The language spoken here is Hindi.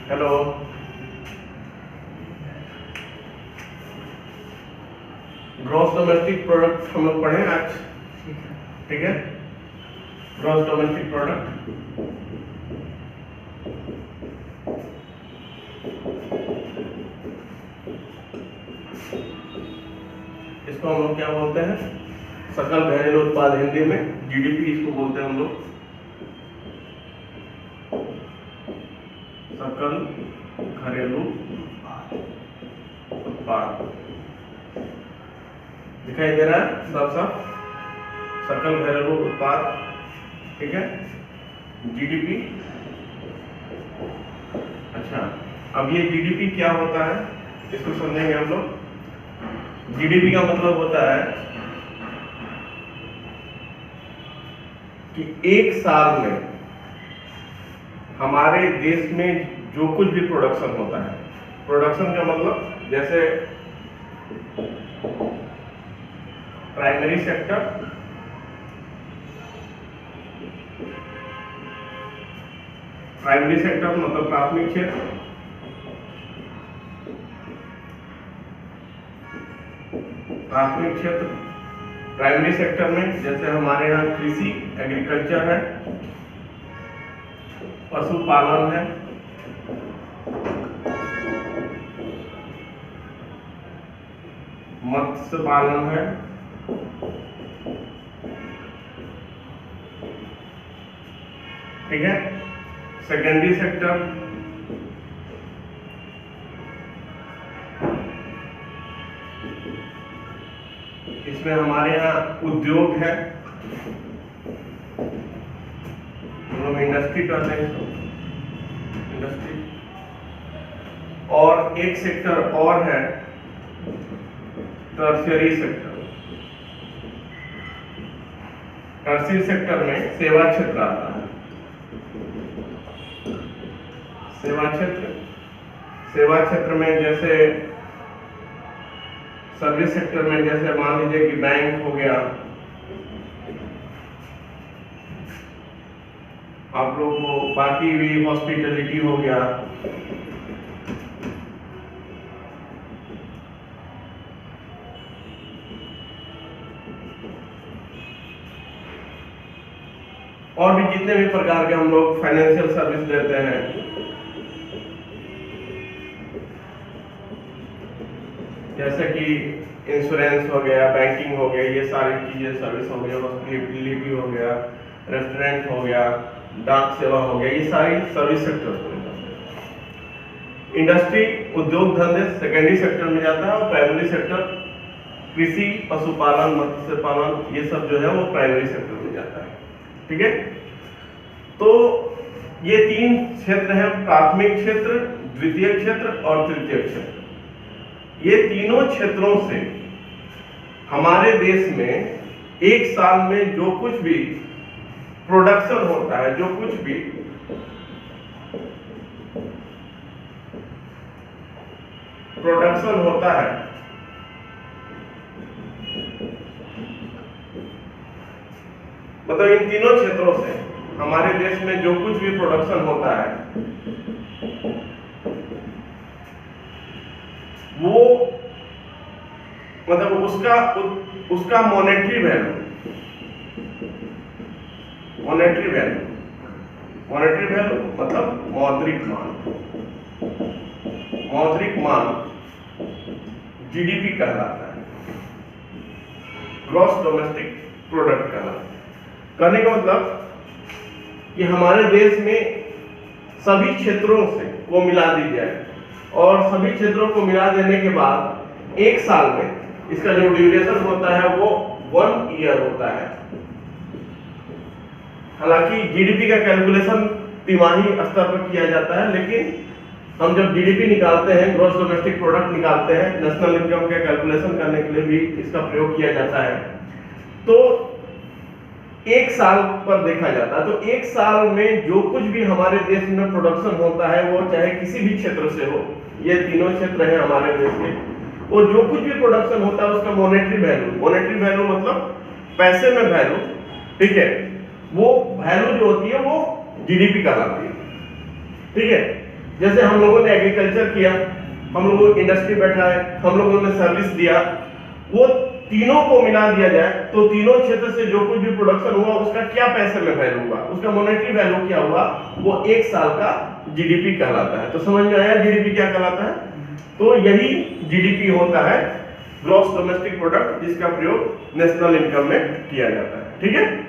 हेलो, ग्रॉस डोमेस्टिक प्रोडक्ट हम लोग पढ़े आज। ठीक है, ग्रॉस डोमेस्टिक प्रोडक्ट इसको हम लोग क्या बोलते हैं? सकल घरेलू उत्पाद, हिंदी में जीडीपी इसको बोलते हैं हम लोग। सकल घरेलू उत्पाद दिखाई दे रहा है साफ साफ, सकल घरेलू उत्पाद। ठीक है, जीडीपी। अच्छा, अब ये जीडीपी क्या होता है इसको समझेंगे हम लोग। जीडीपी का मतलब होता है कि एक साल में हमारे देश में जो कुछ भी प्रोडक्शन होता है, प्रोडक्शन का मतलब जैसे प्राइमरी सेक्टर, प्राइमरी सेक्टर मतलब प्राथमिक क्षेत्र, प्राथमिक क्षेत्र। प्राइमरी सेक्टर में जैसे हमारे यहाँ कृषि एग्रीकल्चर है, पशुपालन है, मत्स्य पालन है, ठीक है। सेकेंडरी सेक्टर इसमें हमारे यहाँ उद्योग है, हम लोग इंडस्ट्री करते हैं इसको, इंडस्ट्री। और एक सेक्टर और है टर्शियरी सेक्टर। टर्शियरी सेक्टर में सेवा क्षेत्र आता है। सेवा क्षेत्र, सेवा क्षेत्र में जैसे सर्विस सेक्टर में जैसे मान लीजिए कि बैंक हो गया, आप लोग को बाकी भी हॉस्पिटलिटी हो गया, और भी जितने भी प्रकार के हम लोग फाइनेंशियल सर्विस देते हैं, जैसे कि इंश्योरेंस हो गया, बैंकिंग हो गया, ये सारी चीजें सर्विस हो गया, हॉस्पिटलिटी हो गया, रेस्टोरेंट हो गया, डाक सेवा हो गया, ये सारी सर्विस सेक्टर हो गया। इंडस्ट्री, उद्योग धंधे सेकेंडरी सेक्टर में जाता है, और प्राइमरी सेक्टर कृषि, पशुपालन, मत्स्य पालन, ये सब जो है वो प्राइमरी सेक्टर में जाता है। ठीक है, तो ये तीन क्षेत्र हैं, प्राथमिक क्षेत्र, द्वितीय क्षेत्र और तृतीय क्षेत्र। ये तीनों क्षेत्रों से हमारे देश में एक साल में जो कुछ भी प्रोडक्शन होता है, जो कुछ भी प्रोडक्शन होता है, मतलब इन तीनों क्षेत्रों से हमारे देश में जो कुछ भी प्रोडक्शन होता है वो मतलब उसका monetary value, monetary value, monetary value मतलब मौद्रिक मान, मौद्रिक मान जीडीपी कहलाता है, ग्रॉस डोमेस्टिक प्रोडक्ट कहलाता है। कहने का मतलब कि हमारे देश में सभी क्षेत्रों से को मिला दी जाए, और सभी क्षेत्रों को मिला देने के बाद एक साल में इसका जो ड्यूरेशन होता है वो 1 ईयर होता है। हालांकि जीडीपी का कैलकुलेशन तिमाही स्तर पर किया जाता है, लेकिन हम जब जीडीपी निकालते हैं, ग्रॉस डोमेस्टिक प्रोडक्ट निकालते हैं, नेशनल इनकम का कैलकुलेशन करने के लिए भी इसका प्रयोग किया जाता है, तो एक साल पर देखा जाता है। तो एक साल में जो कुछ भी हमारे देश में प्रोडक्शन होता है, वो चाहे किसी भी क्षेत्र से हो, ये तीनों क्षेत्र हैं हमारे देश के, वो जो कुछ भी प्रोडक्शन होता है उसका मॉनेटरी वैल्यू, मॉनेटरी वैल्यू मतलब पैसे में वैल्यू, ठीक है, वो वैल्यू जो होती है वो जीडीपी कहलाती है। ठीक है, जैसे हम लोगों ने एग्रीकल्चर किया, हम लोगों इंडस्ट्री बैठा है, हम लोगों ने सर्विस दिया, वो तीनों को मिला दिया जाए तो तीनों क्षेत्र से जो कुछ भी प्रोडक्शन हुआ उसका क्या पैसे में वैल्यू हुआ, उसका मॉनेटरी वैल्यू क्या हुआ, वो एक साल का जीडीपी कहलाता है। तो समझ में आया जीडीपी क्या कहलाता है? तो यही जीडीपी होता है, ग्रॉस डोमेस्टिक प्रोडक्ट, जिसका प्रयोग नेशनल इनकम में किया जाता है। ठीक है।